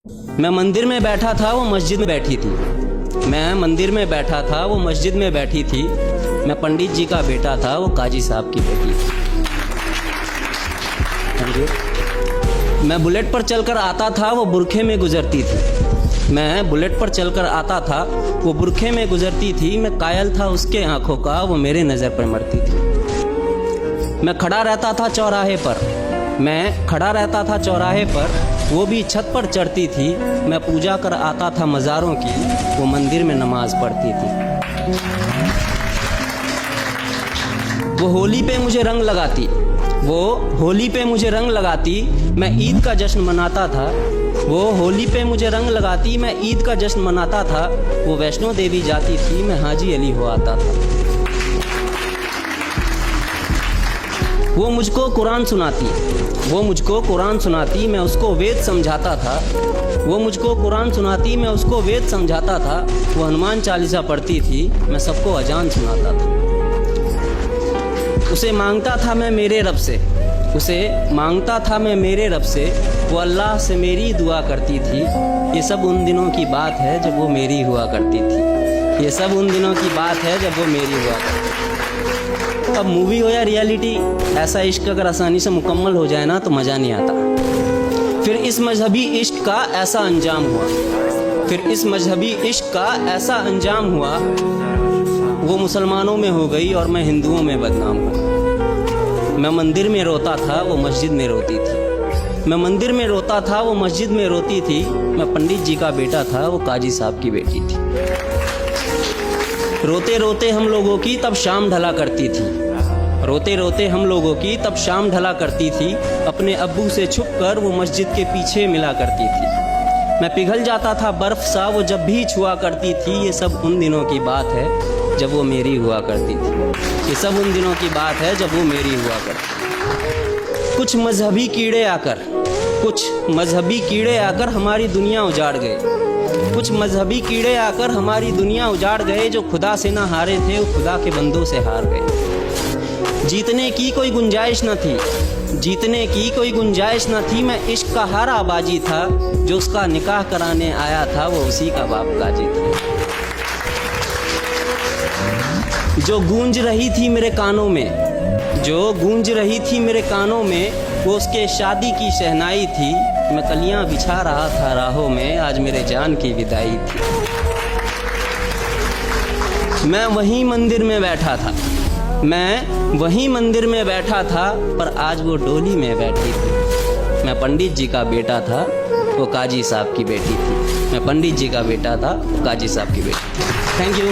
मैं मंदिर में बैठा था, वो मस्जिद में बैठी थी। मैं मंदिर में बैठा था, वो मस्जिद में बैठी थी। मैं पंडित जी का बेटा था, वो काजी साहब की बेटी थी। मैं बुलेट पर चलकर आता था, वो बुरखे में गुजरती थी। मैं बुलेट पर चलकर आता था, वो बुरखे में गुजरती थी। मैं कायल था उसके आंखों का, वो मेरे नज़र पर मरती थी। मैं खड़ा रहता था चौराहे पर, मैं खड़ा रहता था चौराहे पर, वो भी छत पर चढ़ती थी। मैं पूजा कर आता था मज़ारों की, वो मंदिर में नमाज पढ़ती थी। वो होली पे मुझे रंग लगाती, वो होली पे मुझे रंग लगाती। मैं ईद का जश्न मनाता था, वो होली पे मुझे रंग लगाती। मैं ईद का जश्न मनाता था। वो वैष्णो देवी जाती थी, मैं हाजी अली हो आता था। वो मुझको कुरान सुनाती, वो मुझको कुरान सुनाती। मैं उसको वेद समझाता था। वो मुझको कुरान सुनाती, मैं उसको वेद समझाता था। वो हनुमान चालीसा पढ़ती थी, मैं सबको अजान सुनाता था। उसे मांगता था मैं मेरे रब से, उसे मांगता था मैं मेरे रब से। वो अल्लाह से मेरी दुआ करती थी। ये सब उन दिनों की बात है जब वो मेरी हुआ करती थी। ये सब उन दिनों की बात है जब वो मेरी हुआ करती थी। अब मूवी हो या रियलिटी, ऐसा इश्क अगर आसानी से मुकम्मल हो जाए ना तो मज़ा नहीं आता। फिर इस मजहबी इश्क का ऐसा अंजाम हुआ, फिर इस मजहबी इश्क का ऐसा अंजाम हुआ। वो मुसलमानों में हो गई और मैं हिंदुओं में बदनाम हुआ। मैं मंदिर में रोता था, वो मस्जिद में रोती थी। मैं मंदिर में रोता था, वो मस्जिद में रोती थी। मैं पंडित जी का बेटा था, वो काजी साहब की बेटी थी। रोते रोते हम लोगों की तब शाम ढला करती थी, रोते रोते हम लोगों की तब शाम ढला करती थी। अपने अब्बू से छुपकर वो मस्जिद के पीछे मिला करती थी। मैं पिघल जाता था बर्फ सा, वो जब भी छुआ करती थी। ये सब उन दिनों की बात है जब वो मेरी हुआ करती थी। ये सब उन दिनों की बात है जब वो मेरी हुआ करती थी। कुछ मजहबी कीड़े आकर, कुछ मजहबी कीड़े आकर हमारी दुनिया उजाड़ गए। कुछ मजहबी कीड़े आकर हमारी दुनिया उजाड़ गए। जो खुदा से ना हारे थे, वो खुदा के बंदों से हार गए। जीतने की कोई गुंजाइश न थी, जीतने की कोई गुंजाइश न थी। मैं इश्क का हारा बाजी था, जो उसका निकाह कराने आया था, वो उसी का बाप गाजी था। जो गूंज रही थी मेरे कानों में, जो गूंज रही थी मेरे कानों में, वो उसके शादी की शहनाई थी। मैं कलियां बिछा रहा था राहों में, आज मेरे जान की विदाई थी। मैं वहीं मंदिर में बैठा था, मैं वहीं मंदिर में बैठा था, पर आज वो डोली में बैठी थी। मैं पंडित जी का बेटा था, वो काजी साहब की बेटी थी। मैं पंडित जी का बेटा था, वो काजी साहब की बेटी। Thank you.